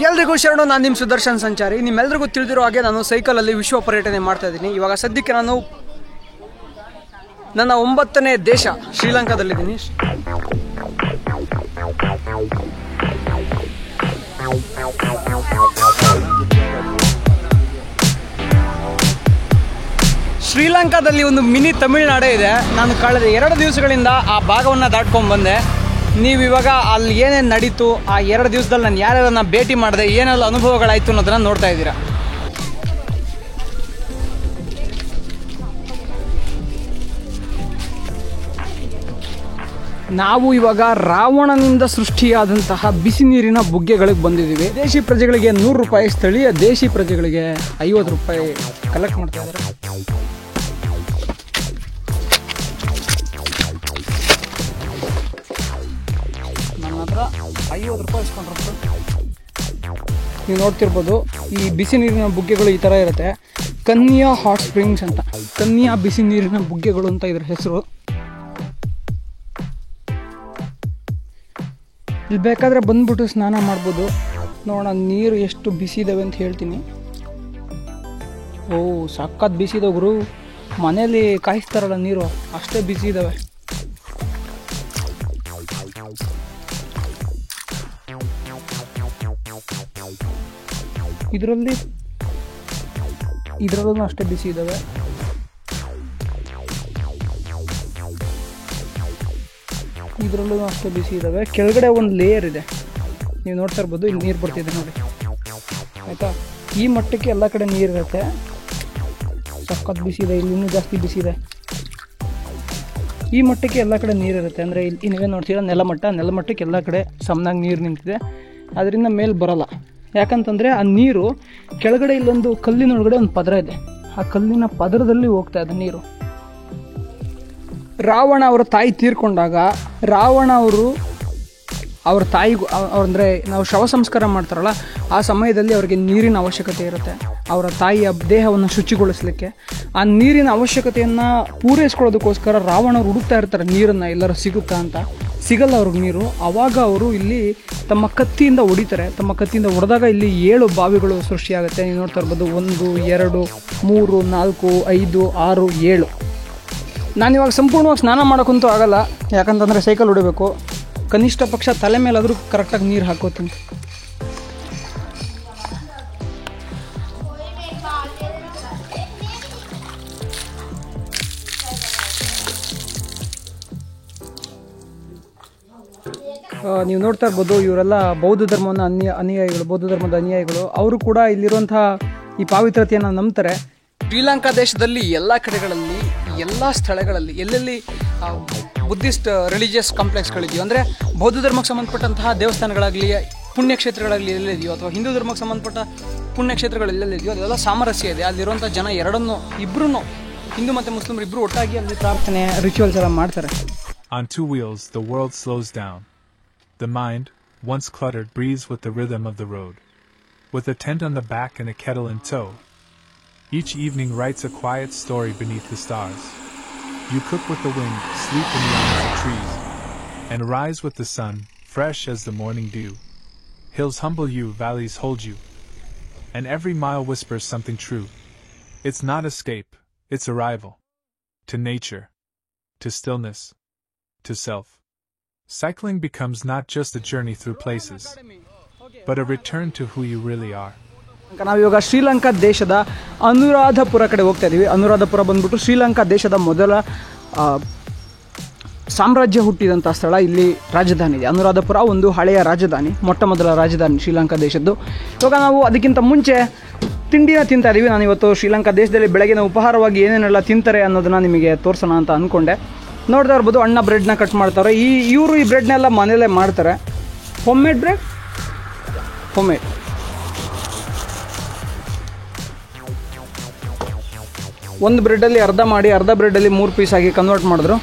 ಎಲ್ರಿಗೂ ಶರಣು. ನಾನು ನಿಮ್ಮ ಸುದರ್ಶನ್ ಸಂಚಾರಿ. ನಿಮ್ಮೆಲ್ರಿಗೂ ತಿಳಿದಿರೋ ಹಾಗೆ ನಾನು ಸೈಕಲಲ್ಲಿ ವಿಶ್ವ ಪರ್ಯಟನೆ ಮಾಡ್ತಾ ಇದ್ದೀನಿ. ಇವಾಗ ಸದ್ಯಕ್ಕೆ ನಾನು ನನ್ನ 9ನೇ ದೇಶ ಶ್ರೀಲಂಕಾದಲ್ಲಿದ್ದೀನಿ. ಶ್ರೀಲಂಕಾದಲ್ಲಿ ಒಂದು ಮಿನಿ ತಮಿಳುನಾಡೇ ಇದೆ. ನಾನು ಕಳೆದ 2 ದಿವಸಗಳಿಂದ ಆ ಭಾಗವನ್ನು ದಾಟ್ಕೊಂಡು ಬಂದೆ. ನೀವು ಇವಾಗ ಅಲ್ಲಿ ಏನೇನು ನಡೀತು, ಆ 2 ದಿವಸದಲ್ಲಿ ನಾನು ಯಾರ್ಯಾರನ್ನ ಭೇಟಿ ಮಾಡಿದೆ, ಏನೆಲ್ಲ ಅನುಭವಗಳಾಯಿತು ಅನ್ನೋದನ್ನು ನೋಡ್ತಾ ಇದ್ದೀರಾ. ನಾವು ಇವಾಗ ರಾವಣನಿಂದ ಸೃಷ್ಟಿಯಾದಂತಹ ಬಿಸಿ ನೀರಿನ ಬುಗ್ಗೆಗಳಿಗೆ ಬಂದಿದ್ದೀವಿ. ದೇಶಿ ಪ್ರಜೆಗಳಿಗೆ 100 ರೂಪಾಯಿ, ಸ್ಥಳೀಯ ದೇಶಿ ಪ್ರಜೆಗಳಿಗೆ 50 ರೂಪಾಯಿ ಕಲೆಕ್ಟ್ ಮಾಡ್ತಾ ಇದ್ದಾರೆ. ನನ್ನ ಹತ್ರ 50 ರೂಪಾಯಿ ಇಸ್ಕೊಂಡ್ರು. ನೀವು ನೋಡ್ತಿರ್ಬೋದು, ಈ ಬಿಸಿ ನೀರಿನ ಬುಗ್ಗೆಗಳು ಈ ಥರ ಇರುತ್ತೆ. ಕನ್ಯಾ ಹಾಟ್ ಸ್ಪ್ರಿಂಗ್ಸ್ ಅಂತ, ಕನ್ಯಾ ಬಿಸಿ ನೀರಿನ ಬುಗ್ಗೆಗಳು ಅಂತ ಇದ್ರ ಹೆಸರು. ಇಲ್ಲಿ ಬೇಕಾದರೆ ಬಂದ್ಬಿಟ್ಟು ಸ್ನಾನ ಮಾಡ್ಬೋದು. ನೋಡೋಣ ನೀರು ಎಷ್ಟು ಬಿಸಿ ಇದ್ದಾವೆ ಅಂತ ಹೇಳ್ತೀನಿ. ಓ, ಸಖತ್ ಬಿಸಿ ಇದಾವೆ ಗುರು. ಮನೇಲಿ ಕಾಯಿಸ್ತಾರಲ್ಲ ನೀರು, ಅಷ್ಟೇ ಬಿಸಿ ಇದ್ದಾವೆ. ಇದರಲ್ಲೂ ಅಷ್ಟೇ ಬಿಸಿ ಇದ್ದಾವೆ. ಇದರಲ್ಲೂ ಅಷ್ಟೇ ಬಿಸಿ ಇದ್ದಾವೆ. ಕೆಳಗಡೆ ಒಂದು ಲೇಯರ್ ಇದೆ, ನೀವು ನೋಡ್ತಾ ಇರ್ಬೋದು. ಇಲ್ಲಿ ನೀರು ಬರ್ತಿದೆ ನೋಡಿ, ಆಯಿತಾ. ಈ ಮಟ್ಟಕ್ಕೆ ಎಲ್ಲ ಕಡೆ ನೀರಿರುತ್ತೆ. ಸಖತ್ ಬಿಸಿ ಇದೆ. ಇಲ್ಲಿ ಇನ್ನೂ ಜಾಸ್ತಿ ಬಿಸಿ ಇದೆ. ಈ ಮಟ್ಟಕ್ಕೆ ಎಲ್ಲ ಕಡೆ ನೀರಿರುತ್ತೆ. ಅಂದರೆ ಇಲ್ಲಿ ನೀವೇ ನೋಡ್ತೀರಾ, ನೆಲಮಟ್ಟಕ್ಕೆ ಎಲ್ಲ ಕಡೆ ಸಮನಾಗಿ ನೀರು ನಿಂತಿದೆ. ಅದರಿಂದ ಮೇಲೆ ಬರೋಲ್ಲ. ಯಾಕಂತಂದರೆ ಆ ನೀರು ಕೆಳಗಡೆ ಇಲ್ಲೊಂದು ಕಲ್ಲಿನೊಳಗಡೆ ಒಂದು ಪದರ ಇದೆ. ಆ ಕಲ್ಲಿನ ಪದರದಲ್ಲಿ ಹೋಗ್ತಾ ಇದೆ ನೀರು. ರಾವಣ ಅವರ ತಾಯಿ ತೀರ್ಕೊಂಡಾಗ ರಾವಣ ಅವ್ರ ತಾಯಿಗೂ ಅಂದರೆ ನಾವು ಶವ ಸಂಸ್ಕಾರ ಮಾಡ್ತಾರಲ್ಲ, ಆ ಸಮಯದಲ್ಲಿ ಅವರಿಗೆ ನೀರಿನ ಅವಶ್ಯಕತೆ ಇರುತ್ತೆ. ಅವರ ತಾಯಿಯ ದೇಹವನ್ನು ಶುಚಿಗೊಳಿಸಲಿಕ್ಕೆ ಆ ನೀರಿನ ಅವಶ್ಯಕತೆಯನ್ನು ಪೂರೈಸ್ಕೊಳ್ಳೋದಕ್ಕೋಸ್ಕರ ರಾವಣವ್ರು ಹುಡುಕ್ತಾ ಇರ್ತಾರೆ ನೀರನ್ನು, ಎಲ್ಲರೂ ಸಿಗುತ್ತಾ ಅಂತ. ಸಿಗಲ್ಲ ಅವ್ರಿಗೆ ನೀರು. ಆವಾಗ ಅವರು ಇಲ್ಲಿ ತಮ್ಮ ಕತ್ತಿಯಿಂದ ಹೊಡಿತಾರೆ. ತಮ್ಮ ಕತ್ತಿಯಿಂದ ಹೊಡೆದಾಗ ಇಲ್ಲಿ 7 ಬಾವಿಗಳು ಸೃಷ್ಟಿಯಾಗುತ್ತೆ. ನೀವು ನೋಡ್ತಾ ಇರ್ಬೋದು, 1 2 3 4 5 6 7. ನಾನಿವಾಗ ಸಂಪೂರ್ಣವಾಗಿ ಸ್ನಾನ ಮಾಡೋಕ್ಕಂತೂ ಆಗಲ್ಲ, ಯಾಕಂತಂದರೆ ಸೈಕಲ್ ಹೊಡಿಬೇಕು. ಕನಿಷ್ಠ ಪಕ್ಷ ತಲೆ ಮೇಲಾದರೂ ಕರೆಕ್ಟಾಗಿ ನೀರು ಹಾಕೋತೀನಿ. ನೀವು ನೋಡ್ತಾ ಇರ್ಬೋದು, ಇವರೆಲ್ಲ ಬೌದ್ಧ ಧರ್ಮದ ಅನುಯಾಯಿಗಳು. ಅವರು ಕೂಡ ಇಲ್ಲಿರುವಂತಹ ಈ ಪಾವಿತ್ರತೆಯನ್ನು ನಂಬ್ತಾರೆ. ಶ್ರೀಲಂಕಾ ದೇಶದಲ್ಲಿ ಎಲ್ಲ ಕಡೆಗಳಲ್ಲಿ, ಎಲ್ಲ ಸ್ಥಳಗಳಲ್ಲಿ, ಎಲ್ಲೆಲ್ಲಿ ಬುದ್ಧಿಸ್ಟ್ ರಿಲಿಜಿಯಸ್ ಕಾಂಪ್ಲೆಕ್ಸ್ಗಳಿದೆಯೋ, ಅಂದರೆ ಬೌದ್ಧ ಧರ್ಮಕ್ಕೆ ಸಂಬಂಧಪಟ್ಟಂತಹ ದೇವಸ್ಥಾನಗಳಾಗಲಿ, ಪುಣ್ಯಕ್ಷೇತ್ರಗಳಲ್ಲಿ ಎಲ್ಲೆಲ್ಲಿದೆಯೋ, ಅಥವಾ ಹಿಂದೂ ಧರ್ಮಕ್ಕೆ ಸಂಬಂಧಪಟ್ಟ ಪುಣ್ಯಕ್ಷೇತ್ರಗಳು ಎಲ್ಲೆಲ್ಲಿದೆಯೋ, ಅದೆಲ್ಲ ಸಾಮರಸ್ಯ ಇದೆ. ಅಲ್ಲಿರುವಂಥ ಜನ ಇಬ್ಬರೂ ಹಿಂದೂ ಮತ್ತು ಮುಸ್ಲಿಮರು ಇಬ್ಬರು ಒಟ್ಟಾಗಿ ಅಲ್ಲಿ ಪ್ರಾರ್ಥನೆ, ರಿಚುವಲ್ಸ್ ಎಲ್ಲ ಮಾಡ್ತಾರೆ. On 2 wheels, the world slows down. The mind, once cluttered, breathes with the rhythm of the road. With a tent on the back and a kettle in tow, each evening writes a quiet story beneath the stars. You cook with the wind, sleep in the arms of trees, and rise with the sun, fresh as the morning dew. Hills humble you, valleys hold you, and every mile whispers something true. It's not escape, it's arrival. To nature, to stillness, to self. Cycling becomes not just a journey through places, but a return to who you really are. ನಾವಿವಾಗ ಶ್ರೀಲಂಕಾ ದೇಶದ ಅನುರಾಧಪುರ ಕಡೆ ಹೋಗ್ತಾ ಇದ್ದೀವಿ. ಅನುರಾಧಪುರ ಬಂದ್ಬಿಟ್ಟು ಶ್ರೀಲಂಕಾ ದೇಶದ ಮೊದಲ ಸಾಮ್ರಾಜ್ಯ ಹುಟ್ಟಿದಂಥ ಸ್ಥಳ. ಇಲ್ಲಿ ರಾಜಧಾನಿ ಇದೆ. ಅನುರಾಧಪುರ ಒಂದು ಹಳೆಯ ರಾಜಧಾನಿ, ಮೊಟ್ಟ ಮೊದಲ ರಾಜಧಾನಿ ಶ್ರೀಲಂಕಾ ದೇಶದ್ದು. ಇವಾಗ ನಾವು ಅದಕ್ಕಿಂತ ಮುಂಚೆ ತಿಂಡಿನ ತಿಂತಾ ಇದ್ದೀವಿ. ನಾನಿವತ್ತು ಶ್ರೀಲಂಕಾ ದೇಶದಲ್ಲಿ ಬೆಳಗಿನ ಉಪಹಾರವಾಗಿ ಏನೇನೆಲ್ಲ ತಿಂತಾರೆ ಅನ್ನೋದನ್ನು ನಿಮಗೆ ತೋರಿಸೋಣ ಅಂತ ಅಂದ್ಕೊಂಡೆ. ನೋಡ್ತಾ ಇರ್ಬೋದು, ಅಣ್ಣ ಬ್ರೆಡ್ನ ಕಟ್ ಮಾಡ್ತಾರೆ. ಇವರು ಈ ಬ್ರೆಡ್ನೆಲ್ಲ ಮನೆಯಲ್ಲೇ ಮಾಡ್ತಾರೆ. ಹೋಮ್ ಮೇಡ್ ಬ್ರೆಡ್, ಒಂದು ಬ್ರೆಡ್ಡಲ್ಲಿ ಅರ್ಧ ಮಾಡಿ, ಅರ್ಧ ಬ್ರೆಡ್ಡಲ್ಲಿ 3 ಪೀಸ್ ಆಗಿ ಕನ್ವರ್ಟ್ ಮಾಡಿದ್ರು.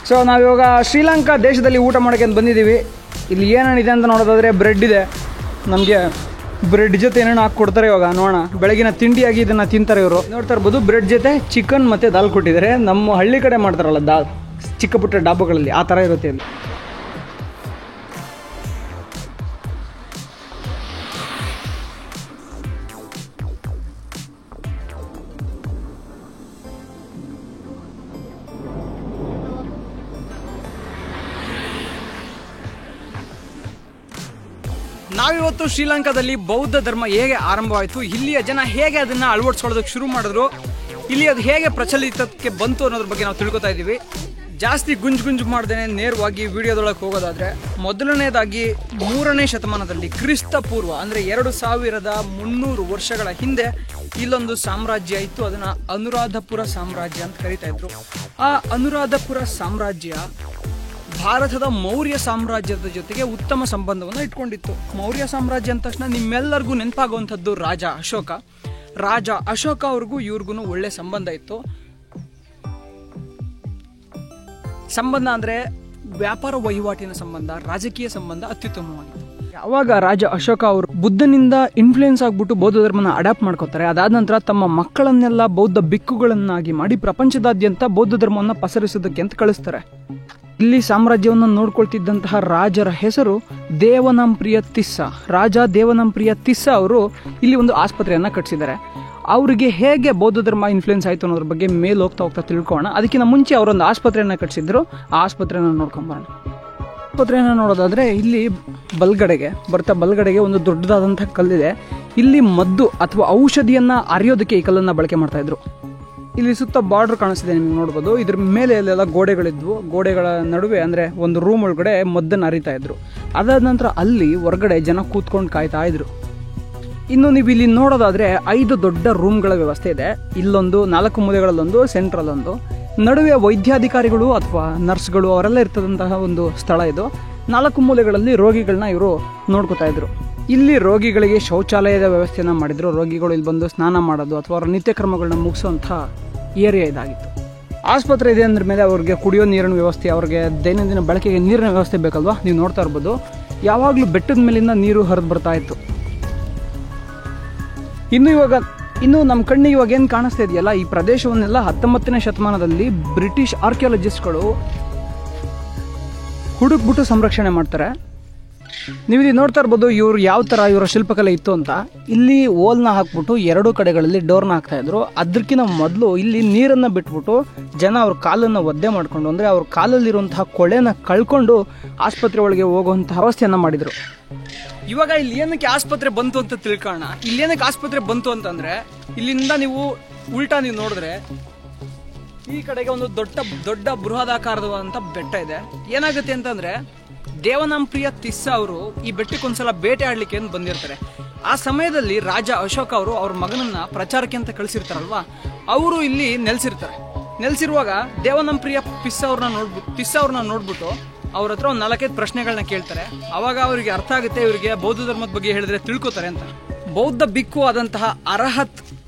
ಸೊ ನಾವಿವಾಗ ಶ್ರೀಲಂಕಾ ದೇಶದಲ್ಲಿ ಊಟ ಮಾಡೋಕ್ಕೆ ಅಂತ ಬಂದಿದ್ದೀವಿ. ಇಲ್ಲಿ ಏನೇನಿದೆ ಅಂತ ನೋಡೋದಾದರೆ ಬ್ರೆಡ್ ಇದೆ. ನಮಗೆ ಬ್ರೆಡ್ ಜೊತೆ ಏನೇನು ಹಾಕ್ಕೊಡ್ತಾರೆ ಇವಾಗ ನೋಡೋಣ. ಬೆಳಗಿನ ತಿಂಡಿಯಾಗಿ ಇದನ್ನು ತಿಂತಾರೆ ಇವರು. ನೋಡ್ತಾ ಇರ್ಬೋದು, ಬ್ರೆಡ್ ಜೊತೆ ಚಿಕನ್ ಮತ್ತು ದಾಲ್ ಕೊಟ್ಟಿದ್ದಾರೆ. ನಮ್ಮ ಹಳ್ಳಿ ಕಡೆ ಮಾಡ್ತಾರಲ್ಲ ದಾಲ್, ಚಿಕ್ಕ ಪುಟ್ಟ ಡಾಬುಗಳಲ್ಲಿ ಆ ಥರ ಇರುತ್ತೆ ಇಲ್ಲಿ. ನಾವಿವತ್ತು ಶ್ರೀಲಂಕಾದಲ್ಲಿ ಬೌದ್ಧ ಧರ್ಮ ಹೇಗೆ ಆರಂಭವಾಯಿತು, ಇಲ್ಲಿಯ ಜನ ಹೇಗೆ ಅದನ್ನ ಅಳವಡಿಸ್ಕೊಳ್ಳೋದಕ್ಕೆ ಶುರು ಮಾಡಿದ್ರು, ಇಲ್ಲಿ ಅದು ಹೇಗೆ ಪ್ರಚಲಿತಕ್ಕೆ ಬಂತು ಅನ್ನೋದ್ರ ಬಗ್ಗೆ ನಾವು ತಿಳ್ಕೊತಾ ಇದ್ದೀವಿ. ಜಾಸ್ತಿ ಗುಂಜು ಮಾಡ್ದೇನೆ ನೇರವಾಗಿ ವಿಡಿಯೋದೊಳಗೆ ಹೋಗೋದಾದ್ರೆ, ಮೊದಲನೇದಾಗಿ 3ನೇ ಶತಮಾನದಲ್ಲಿ ಕ್ರಿಸ್ತ ಪೂರ್ವ ಅಂದರೆ 2300 ವರ್ಷಗಳ ಹಿಂದೆ ಇಲ್ಲೊಂದು ಸಾಮ್ರಾಜ್ಯ ಇತ್ತು. ಅದನ್ನ ಅನುರಾಧಪುರ ಸಾಮ್ರಾಜ್ಯ ಅಂತ ಕರಿತಾ ಇದ್ರು. ಆ ಅನುರಾಧಪುರ ಸಾಮ್ರಾಜ್ಯ ಭಾರತದ ಮೌರ್ಯ ಸಾಮ್ರಾಜ್ಯದ ಜೊತೆಗೆ ಉತ್ತಮ ಸಂಬಂಧವನ್ನು ಇಟ್ಕೊಂಡಿತ್ತು. ಮೌರ್ಯ ಸಾಮ್ರಾಜ್ಯ ಅಂದ ತಕ್ಷಣ ನಿಮ್ಮೆಲ್ಲರಿಗೂ ನೆನಪಾಗುವಂಥದ್ದು ರಾಜ ಅಶೋಕ. ರಾಜ ಅಶೋಕ ಅವ್ರಿಗೂ ಇವ್ರಿಗೂ ಒಳ್ಳೆ ಸಂಬಂಧ ಇತ್ತು. ಸಂಬಂಧ ಅಂದರೆ ವ್ಯಾಪಾರ ವಹಿವಾಟಿನ ಸಂಬಂಧ, ರಾಜಕೀಯ ಸಂಬಂಧ ಅತ್ಯುತ್ತಮವಾಗಿತ್ತು. ಯಾವಾಗ ರಾಜ ಅಶೋಕ ಅವರು ಬುದ್ಧನಿಂದ ಇನ್ಫ್ಲೂಯೆನ್ಸ್ ಆಗ್ಬಿಟ್ಟು ಬೌದ್ಧ ಧರ್ಮನ ಅಡಾಪ್ಟ್ ಮಾಡ್ಕೋತಾರೆ, ಅದಾದ ನಂತರ ತಮ್ಮ ಮಕ್ಕಳನ್ನೆಲ್ಲ ಬೌದ್ಧ ಬಿಕ್ಕುಗಳನ್ನಾಗಿ ಮಾಡಿ ಪ್ರಪಂಚದಾದ್ಯಂತ ಬೌದ್ಧ ಧರ್ಮವನ್ನು ಪಸರಿಸೋದಕ್ಕೆ ಅಂತ ಕಳಿಸ್ತಾರೆ. ಇಲ್ಲಿ ಸಾಮ್ರಾಜ್ಯವನ್ನು ನೋಡ್ಕೊಳ್ತಿದ್ದಂತಹ ರಾಜರ ಹೆಸರು ದೇವನಂಪ್ರಿಯ ತಿಸ್ಸ. ರಾಜ ದೇವನಂಪ್ರಿಯ ತಿಸ್ಸ ಅವರು ಇಲ್ಲಿ ಒಂದು ಆಸ್ಪತ್ರೆಯನ್ನ ಕಟ್ಟಿಸಿದ್ದಾರೆ. ಅವರಿಗೆ ಹೇಗೆ ಬೌದ್ಧ ಧರ್ಮ ಇನ್ಫ್ಲೂಯೆನ್ಸ್ ಆಯಿತು ಅನ್ನೋದ್ರ ಬಗ್ಗೆ ಮೇಲೆ ಹೋಗ್ತಾ ತಿಳ್ಕೊಳ್ಳೋಣ. ಅದಕ್ಕಿಂತ ಮುಂಚೆ ಅವರೊಂದು ಆಸ್ಪತ್ರೆಯನ್ನ ಕಟ್ಟಿಸಿದ್ರು. ಆ ಆಸ್ಪತ್ರೆನ ನೋಡ್ಕೊಂಬರೋಣ. ಆಸ್ಪತ್ರೆಯನ್ನು ನೋಡೋದಾದ್ರೆ ಇಲ್ಲಿ ಬಲ್ಗಡೆಗೆ ಒಂದು ದೊಡ್ಡದಾದಂಥ ಕಲ್ಲಿದೆ. ಇಲ್ಲಿ ಮದ್ದು ಅಥವಾ ಔಷಧಿಯನ್ನ ಅರಿಯೋದಕ್ಕೆ ಈ ಕಲ್ಲನ್ನ ಬಳಕೆ ಮಾಡ್ತಾ ಇದ್ರು. ಇಲ್ಲಿ ಸುತ್ತ ಬಾರ್ಡರ್ ಕಾಣಿಸ್ತಿದೆ, ನಿಮ್ಗೆ ನೋಡ್ಬೋದು. ಇದ್ರ ಮೇಲೆ ಅಲ್ಲೆಲ್ಲ ಗೋಡೆಗಳಿದ್ವು. ಗೋಡೆಗಳ ನಡುವೆ ಅಂದ್ರೆ ಒಂದು ರೂಮ್ ಒಳಗಡೆ ಮದ್ದನ್ನು ಅರಿತಾ ಇದ್ರು. ಅದಾದ ನಂತರ ಅಲ್ಲಿ ಹೊರಗಡೆ ಜನ ಕೂತ್ಕೊಂಡು ಕಾಯ್ತಾ ಇದ್ರು. ಇನ್ನು ನೀವು ಇಲ್ಲಿ ನೋಡೋದಾದ್ರೆ 5 ದೊಡ್ಡ ರೂಮ್ಗಳ ವ್ಯವಸ್ಥೆ ಇದೆ. ಇಲ್ಲೊಂದು 4 ಮೂಲೆಗಳಲ್ಲೊಂದು, ಸೆಂಟ್ರಲ್ ಒಂದು, ನಡುವೆ ವೈದ್ಯಾಧಿಕಾರಿಗಳು ಅಥವಾ ನರ್ಸ್ಗಳು ಅವರೆಲ್ಲ ಇರ್ತದಂತಹ ಒಂದು ಸ್ಥಳ ಇದು. 4 ಮೂಲೆಗಳಲ್ಲಿ ರೋಗಿಗಳನ್ನ ಇವರು ನೋಡ್ಕೋತಾ ಇದ್ರು. ಇಲ್ಲಿ ರೋಗಿಗಳಿಗೆ ಶೌಚಾಲಯದ ವ್ಯವಸ್ಥೆಯನ್ನ ಮಾಡಿದ್ರು. ರೋಗಿಗಳು ಇಲ್ಲಿ ಬಂದು ಸ್ನಾನ ಮಾಡೋದು ಅಥವಾ ಅವರ ನಿತ್ಯ ಕ್ರಮಗಳನ್ನ ಮುಗಿಸುವಂಥ ಏರಿಯಾ ಇದಾಗಿತ್ತು. ಆಸ್ಪತ್ರೆ ಇದೆ ಅಂದ್ರ ಮೇಲೆ ಅವ್ರಿಗೆ ಕುಡಿಯೋ ನೀರಿನ ವ್ಯವಸ್ಥೆ, ಅವ್ರಿಗೆ ದೈನಂದಿನ ಬಳಕೆಗೆ ನೀರಿನ ವ್ಯವಸ್ಥೆ ಬೇಕಲ್ವಾ. ನೀವು ನೋಡ್ತಾ ಇರ್ಬೋದು, ಯಾವಾಗಲೂ ಬೆಟ್ಟದ ಮೇಲಿಂದ ನೀರು ಹರಿದು ಬರ್ತಾ ಇತ್ತು. ಇನ್ನು ನಮ್ಮ ಕಣ್ಣಿಗೆ ಇವಾಗ ಏನು ಕಾಣಿಸ್ತಾ ಇದೆಯಲ್ಲ, ಈ ಪ್ರದೇಶವನ್ನೆಲ್ಲ 19ನೇ ಶತಮಾನದಲ್ಲಿ ಬ್ರಿಟಿಷ್ ಆರ್ಕಿಯಾಲಜಿಸ್ಟ್ಗಳು ಹುಡುಕ್ಬಿಟ್ಟು ಸಂರಕ್ಷಣೆ ಮಾಡ್ತಾರೆ. ನೀವು ಇಲ್ಲಿ ನೋಡ್ತಾ ಇರ್ಬೋದು ಇವ್ರು ಯಾವ ಥರ ಇವರ ಶಿಲ್ಪಕಲೆ ಇತ್ತು ಅಂತ. ಇಲ್ಲಿ ಓಲ್ನ ಹಾಕ್ಬಿಟ್ಟು 2 ಕಡೆಗಳಲ್ಲಿ ಡೋರ್ನ ಹಾಕ್ತಾ ಇದ್ರು. ಅದಕ್ಕಿಂತ ಮೊದಲು ಇಲ್ಲಿ ನೀರನ್ನು ಬಿಟ್ಬಿಟ್ಟು ಜನ ಅವ್ರ ಕಾಲನ್ನು ಒದ್ದೆ ಮಾಡ್ಕೊಂಡು, ಅಂದರೆ ಅವ್ರ ಕಾಲಲ್ಲಿರುವಂತಹ ಕೊಳೆನ ಕಳ್ಕೊಂಡು ಆಸ್ಪತ್ರೆ ಒಳಗೆ ಹೋಗುವಂತಹ ವ್ಯವಸ್ಥೆಯನ್ನ ಮಾಡಿದ್ರು. ಇವಾಗ ಇಲ್ಲಿ ಏನಕ್ಕೆ ಆಸ್ಪತ್ರೆ ಬಂತು ಅಂತ ತಿಳ್ಕೊಳ್ಳೋಣ. ಇಲ್ಲಿ ಏನಕ್ಕೆ ಆಸ್ಪತ್ರೆ ಬಂತು ಅಂತಂದ್ರೆ, ಇಲ್ಲಿಂದ ನೀವು ಉಲ್ಟಾ ನೀವು ನೋಡಿದ್ರೆ ಈ ಕಡೆಗೆ ಒಂದು ದೊಡ್ಡ ಬೃಹದಾಕಾರವಾದಂಥ ಬೆಟ್ಟ ಇದೆ. ಏನಾಗುತ್ತೆ ಅಂತಂದ್ರೆ, ದೇವನಂಪ್ರಿಯ ತಿಸ್ಸ ಅವರು ಈ ಬೆಟ್ಟಕ್ಕೊಂದ್ಸಲ ಬೇಟೆ ಆಡ್ಲಿಕ್ಕೆ ಅಂತ ಬಂದಿರ್ತಾರೆ. ಆ ಸಮಯದಲ್ಲಿ ರಾಜ ಅಶೋಕ ಅವರು ಅವ್ರ ಮಗನನ್ನ ಪ್ರಚಾರಕ್ಕೆ ಅಂತ ಕಳಿಸಿರ್ತಾರಲ್ವಾ, ಅವರು ಇಲ್ಲಿ ನೆಲೆಸಿರುವಾಗ ದೇವನಂಪ್ರಿಯ ತಿಸ್ಸ ಅವ್ರನ್ನ ನೋಡ್ಬಿಟ್ಟು ಅವ್ರ ಹತ್ರ ಒಂದು 4-5 ಪ್ರಶ್ನೆಗಳನ್ನ ಕೇಳ್ತಾರೆ. ಅವಾಗ ಅವರಿಗೆ ಅರ್ಥ ಆಗುತ್ತೆ ಇವರಿಗೆ ಬೌದ್ಧ ಧರ್ಮದ ಬಗ್ಗೆ ಹೇಳಿದ್ರೆ ತಿಳ್ಕೊತಾರೆ ಅಂತ. ಬೌದ್ಧ ಬಿಕ್ಕು ಆದಂತಹ ಅರಹತ್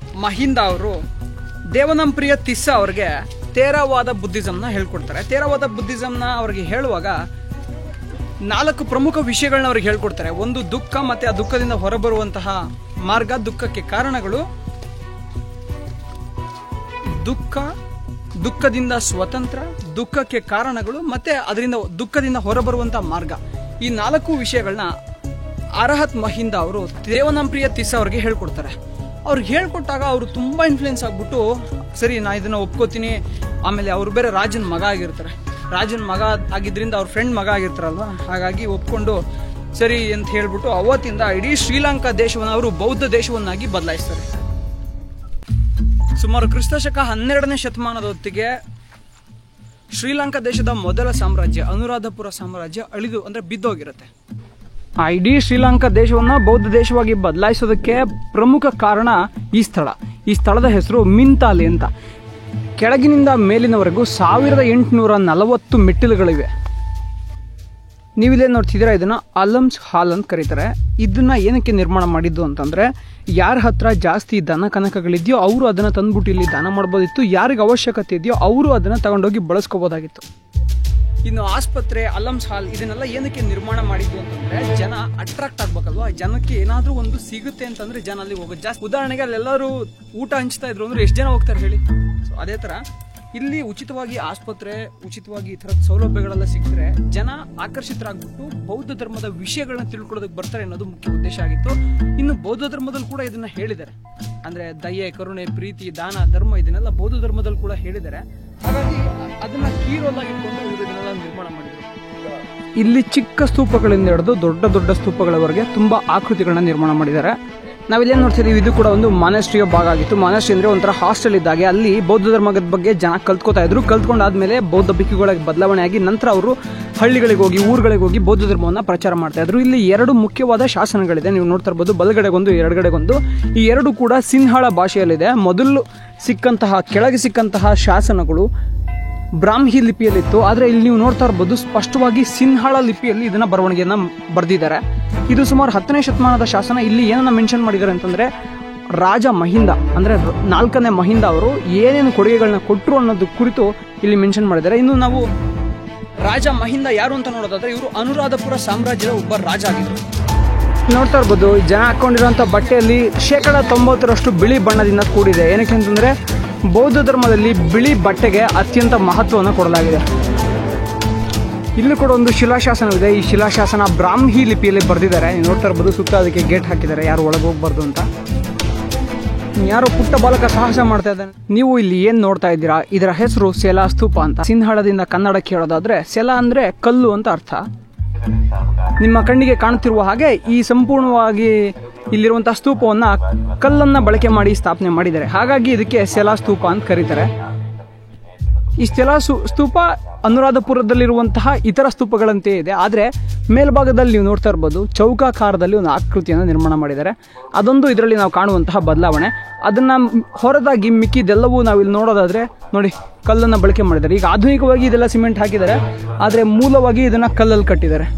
ಮಹಿಂದ ಅವರು ದೇವನಂಪ್ರಿಯ ತಿಸ್ಸ ಅವ್ರಿಗೆ ತೇರವಾದ ಬುದ್ಧಿಸಂನ ಹೇಳ್ಕೊಡ್ತಾರೆ. ತೇರವಾದ ಬುದ್ಧಿಸಂನ ಅವ್ರಿಗೆ ಹೇಳುವಾಗ 4 ಪ್ರಮುಖ ವಿಷಯಗಳನ್ನ ಅವ್ರಿಗೆ ಹೇಳ್ಕೊಡ್ತಾರೆ. ಒಂದು ದುಃಖ, ಮತ್ತೆ ಆ ದುಃಖದಿಂದ ಹೊರಬರುವಂತಹ ಮಾರ್ಗ, ದುಃಖಕ್ಕೆ ಕಾರಣಗಳು, ದುಃಖದಿಂದ ಸ್ವತಂತ್ರ, ದುಃಖಕ್ಕೆ ಕಾರಣಗಳು, ಮತ್ತೆ ಅದರಿಂದ ದುಃಖದಿಂದ ಹೊರಬರುವಂತಹ ಮಾರ್ಗ. ಈ 4 ವಿಷಯಗಳನ್ನ ಅರಹತ್ ಮಹಿಂದ ಅವರು ದೇವನಂಪ್ರಿಯ ತಿಸ್ಸ ಅವ್ರಿಗೆ ಹೇಳ್ಕೊಡ್ತಾರೆ. ಅವ್ರಿಗೆ ಹೇಳ್ಕೊಟ್ಟಾಗ ಅವರು ತುಂಬಾ ಇನ್ಫ್ಲೂಯೆನ್ಸ್ ಆಗ್ಬಿಟ್ಟು, ಸರಿ ನಾ ಇದನ್ನ ಒಪ್ಕೋತೀನಿ. ಆಮೇಲೆ ಅವ್ರು ಬೇರೆ ರಾಜನ ಮಗ ಆಗಿರ್ತಾರೆ. ರಾಜನ ಮಗ ಆಗಿದ್ರಿಂದ ಅವ್ರ ಫ್ರೆಂಡ್ ಮಗ ಆಗಿರ್ತಾರಲ್ವಾ, ಹಾಗಾಗಿ ಒಪ್ಕೊಂಡು ಸರಿ ಅಂತ ಹೇಳ್ಬಿಟ್ಟು ಅವತ್ತಿಂದ ಇಡೀ ಶ್ರೀಲಂಕಾ ದೇಶವನ್ನು ಅವರು ಬೌದ್ಧ ದೇಶವನ್ನಾಗಿ ಬದಲಾಯಿಸ್ತಾರೆ. ಸುಮಾರು ಕ್ರಿಸ್ತಶಕ 12ನೇ ಶತಮಾನದ ಹೊತ್ತಿಗೆ ಶ್ರೀಲಂಕಾ ದೇಶದ ಮೊದಲ ಸಾಮ್ರಾಜ್ಯ ಅನುರಾಧಪುರ ಸಾಮ್ರಾಜ್ಯ ಬಿದ್ದೋಗಿರುತ್ತೆ. ಆ ಇಡೀ ಶ್ರೀಲಂಕಾ ದೇಶವನ್ನ ಬೌದ್ಧ ದೇಶವಾಗಿ ಬದಲಾಯಿಸೋದಕ್ಕೆ ಪ್ರಮುಖ ಕಾರಣ ಈ ಸ್ಥಳದ ಹೆಸರು ಮಿಂತಾಲಿ ಅಂತ. ಕೆಳಗಿನಿಂದ ಮೇಲಿನವರೆಗೂ 1840 ಮೆಟ್ಟಿಲುಗಳಿವೆ. ನೀವಿಲ್ಲೇ ನೋಡ್ತಿದ್ದೀರಾ, ಇದನ್ನ ಅಲಮ್ಸ್ ಹಾಲ್ ಅಂತ ಕರೀತಾರೆ. ಇದನ್ನ ಏನಕ್ಕೆ ನಿರ್ಮಾಣ ಮಾಡಿದ್ದು ಅಂತಂದ್ರೆ, ಯಾರ ಹತ್ರ ಜಾಸ್ತಿ ದನ ಕನಕಗಳಿದೆಯೋ ಅವರು ಅದನ್ನ ತಂದ್ಬಿಟ್ಟು ಇಲ್ಲಿ ದಾನ ಮಾಡ್ಬೋದಿತ್ತು. ಯಾರಿಗೆ ಅವಶ್ಯಕತೆ ಇದೆಯೋ ಅವರು ಅದನ್ನ ತಗೊಂಡೋಗಿ ಬಳಸ್ಕೋಬೋದಾಗಿತ್ತು. ಇನ್ನು ಆಸ್ಪತ್ರೆ, ಅಲಮ್ಸ್ ಹಾಲ್ ಇದನ್ನೆಲ್ಲ ಏನಕ್ಕೆ ನಿರ್ಮಾಣ ಮಾಡಿದ್ದು ಅಂತಂದ್ರೆ, ಜನ ಅಟ್ರಾಕ್ಟ್ ಆಗ್ಬೇಕಲ್ವಾ. ಜನಕ್ಕೆ ಏನಾದ್ರೂ ಒಂದು ಸಿಗುತ್ತೆ ಅಂತಂದ್ರೆ ಜನ ಅಲ್ಲಿ ಹೋಗೋದು ಜಾಸ್ತಿ. ಉದಾಹರಣೆಗೆ ಅಲ್ಲೆಲ್ಲರೂ ಊಟ ಹಂಚ್ತಾ ಇದ್ರು ಅಂದ್ರೆ ಎಷ್ಟು ಜನ ಹೋಗ್ತಾರೆ ಹೇಳಿ. ಸೊ ಅದೇ ತರ ಇಲ್ಲಿ ಉಚಿತವಾಗಿ ಆಸ್ಪತ್ರೆ, ಉಚಿತವಾಗಿ ಈ ತರದ ಸೌಲಭ್ಯಗಳೆಲ್ಲ ಸಿಕ್ಕಿದ್ರೆ ಜನ ಆಕರ್ಷಿತರಾಗ್ಬಿಟ್ಟು ಬೌದ್ಧ ಧರ್ಮದ ವಿಷಯಗಳನ್ನ ತಿಳ್ಕೊಳ್ಳೋದಕ್ಕೆ ಬರ್ತಾರೆ ಅನ್ನೋದು ಮುಖ್ಯ ಉದ್ದೇಶ ಆಗಿತ್ತು. ಇನ್ನು ಬೌದ್ಧ ಧರ್ಮದಲ್ಲಿ ಕೂಡ ಇದನ್ನ ಹೇಳಿದ್ದಾರೆ. ಅಂದ್ರೆ ದಯೆ, ಕರುಣೆ, ಪ್ರೀತಿ, ದಾನ, ಧರ್ಮ ಇದನ್ನೆಲ್ಲ ಬೌದ್ಧ ಧರ್ಮದಲ್ಲಿ ಕೂಡ ಹೇಳಿದ್ದಾರೆ. ಹಾಗಾಗಿ ಅದನ್ನ ಕೀ ರೋಲ್ ಆಗಿ ಇಟ್ಕೊಂಡು ಇವರು ಇದನ್ನೆಲ್ಲ ನಿರ್ಮಾಣ ಮಾಡಿದ್ರು. ಇಲ್ಲಿ ಚಿಕ್ಕ ಸ್ತೂಪಗಳಿಂದ ಹಿಡಿದು ದೊಡ್ಡ ದೊಡ್ಡ ಸ್ತೂಪಗಳವರೆಗೆ ತುಂಬಾ ಆಕೃತಿಗಳನ್ನ ನಿರ್ಮಾಣ ಮಾಡಿದ್ದಾರೆ. ನಾವಿಲ್ಲೇನು ನೋಡ್ತಿದ್ದೀವಿ, ಇದು ಕೂಡ ಒಂದು ಮಾನೆಸ್ಟ್ರಿಯ ಭಾಗ ಆಗಿತ್ತು. ಮಾನೆಸ್ಟ್ರಿ ಅಂದ್ರೆ ಒಂಥರ ಹಾಸ್ಟೆಲ್ ಇದ್ದಾಗೆ. ಅಲ್ಲಿ ಬೌದ್ಧ ಧರ್ಮದ ಬಗ್ಗೆ ಜನ ಕಲ್ತ್ಕೋತಾ ಇದ್ರು. ಕಲ್ತ್ಕೊಂಡಾದ್ಮೇಲೆ ಬೌದ್ಧ ಭಿಕ್ಷುಗಳಿಗೆ ಬದಲಾವಣೆ ಆಗಿ ನಂತರ ಅವರು ಹಳ್ಳಿಗಳಿಗೆ ಹೋಗಿ ಊರುಗಳಿಗೆ ಹೋಗಿ ಬೌದ್ಧ ಧರ್ಮವನ್ನು ಪ್ರಚಾರ ಮಾಡ್ತಾ ಇದ್ರು. ಇಲ್ಲಿ 2 ಮುಖ್ಯವಾದ ಶಾಸನಗಳಿದೆ, ನೀವು ನೋಡ್ತಾ ಇರ್ಬೋದು. ಬಲಗಡೆಗೊಂದು, ಎಡಗಡೆಗೊಂದು. ಈ 2 ಕೂಡ ಸಿನ್ಹಳ ಭಾಷೆಯಲ್ಲಿದೆ. ಮೊದಲು ಕೆಳಗೆ ಸಿಕ್ಕಂತಹ ಶಾಸನಗಳು ಬ್ರಾಹ್ಮಿ ಲಿಪಿಯಲ್ಲಿತ್ತು. ಆದರೆ ಇಲ್ಲಿ ನೀವು ನೋಡ್ತಾ ಇರ್ಬೋದು ಸ್ಪಷ್ಟವಾಗಿ ಸಿನ್ಹಳ ಲಿಪಿಯಲ್ಲಿ ಇದನ್ನ ಬರವಣಿಗೆಯನ್ನ ಬರೆದಿದ್ದಾರೆ. ಇದು ಸುಮಾರು 10ನೇ ಶತಮಾನದ ಶಾಸನ. ಇಲ್ಲಿ ಏನನ್ನ ಮೆನ್ಷನ್ ಮಾಡಿದ್ದಾರೆ ಅಂತಂದ್ರೆ, ರಾಜ ಮಹಿಂದ ಅಂದ್ರೆ 4ನೇ ಮಹಿಂದ ಅವರು ಏನೇನು ಕೊಡುಗೆಗಳನ್ನ ಕೊಟ್ಟರು ಅನ್ನೋದು ಕುರಿತು ಇಲ್ಲಿ ಮೆನ್ಷನ್ ಮಾಡಿದ್ದಾರೆ. ಇನ್ನು ನಾವು ರಾಜ ಮಹಿಂದ ಯಾರು ಅಂತ ನೋಡೋದಾದ್ರೆ, ಇವರು ಅನುರಾಧಪುರ ಸಾಮ್ರಾಜ್ಯದ ಒಬ್ಬ ರಾಜ ಆಗಿದ್ರು. ನೋಡ್ತಾ ಇರ್ಬೋದು, ಜನ ಹಾಕೊಂಡಿರುವಂತ ಬಟ್ಟೆಯಲ್ಲಿ 90% ಬಿಳಿ ಬಣ್ಣದಿಂದ ಕೂಡಿದೆ. ಏನಕ್ಕೆ ಅಂತಂದ್ರೆ ಬೌದ್ಧ ಧರ್ಮದಲ್ಲಿ ಬಿಳಿ ಬಟ್ಟೆಗೆ ಅತ್ಯಂತ ಮಹತ್ವವನ್ನು ಕೊಡಲಾಗಿದೆ. ಇಲ್ಲಿ ಕೂಡ ಒಂದು ಶಿಲಾಶಾಸನವಿದೆ. ಈ ಶಿಲಾಶಾಸನ ಬ್ರಾಹ್ಮಿ ಲಿಪಿಯಲ್ಲಿ ಬರೆದಿದ್ದಾರೆ. ನೀವು ನೋಡ್ತಾ ಇರ್ಬೋದು, ಸುತ್ತ ಅದಕ್ಕೆ ಗೇಟ್ ಹಾಕಿದ್ದಾರೆ, ಯಾರು ಒಳಗೆ ಹೋಗ್ಬಾರ್ದು ಅಂತ. ಯಾರೋ ಪುಟ್ಟ ಬಾಲಕ ಸಾಹಸ ಮಾಡ್ತಾ ಇದ್ದಾನೆ. ನೀವು ಇಲ್ಲಿ ಏನ್ ನೋಡ್ತಾ ಇದ್ದೀರಾ, ಇದರ ಹೆಸರು ಸೆಲಾ ಸ್ತೂಪ ಅಂತ. ಸಿನ್ಹಳದಿಂದ ಕನ್ನಡಕ್ಕೆ ಹೇಳೋದಾದ್ರೆ ಸೆಲಾ ಅಂದ್ರೆ ಕಲ್ಲು ಅಂತ ಅರ್ಥ. ನಿಮ್ಮ ಕಣ್ಣಿಗೆ ಕಾಣುತ್ತಿರುವ ಹಾಗೆ ಈ ಸಂಪೂರ್ಣವಾಗಿ ಇಲ್ಲಿರುವಂತಹ ಸ್ತೂಪವನ್ನ ಕಲ್ಲನ್ನ ಬಳಕೆ ಮಾಡಿ ಸ್ಥಾಪನೆ ಮಾಡಿದ್ದಾರೆ. ಹಾಗಾಗಿ ಇದಕ್ಕೆ ಸೆಲಾ ಸ್ತೂಪ ಅಂತ ಕರೀತಾರೆ. ಈ ಸೆಲಾ ಸ್ತೂಪ ಅನುರಾಧಪುರದಲ್ಲಿರುವಂತಹ ಇತರ ಸ್ತೂಪಗಳಂತೆ ಇದೆ. ಆದರೆ ಮೇಲ್ಭಾಗದಲ್ಲಿ ನೀವು ನೋಡ್ತಾ ಇರ್ಬೋದು, ಚೌಕಾಕಾರದಲ್ಲಿ ಒಂದು ಆಕೃತಿಯನ್ನು ನಿರ್ಮಾಣ ಮಾಡಿದ್ದಾರೆ. ಅದೊಂದು ಇದರಲ್ಲಿ ನಾವು ಕಾಣುವಂತಹ ಬದಲಾವಣೆ. ಅದನ್ನ ಹೊರತಾಗಿ ಮಿಕ್ಕಿದೆಲ್ಲವೂ ನಾವು ಇಲ್ಲಿ ನೋಡೋದಾದ್ರೆ ನೋಡಿ, ಕಲ್ಲನ್ನು ಬಳಕೆ ಮಾಡಿದ್ದಾರೆ. ಈಗ ಆಧುನಿಕವಾಗಿ ಇದೆಲ್ಲ ಸಿಮೆಂಟ್ ಹಾಕಿದ್ದಾರೆ, ಆದರೆ ಮೂಲವಾಗಿ ಇದನ್ನ ಕಲ್ಲಲ್ಲಿ ಕಟ್ಟಿದ್ದಾರೆ.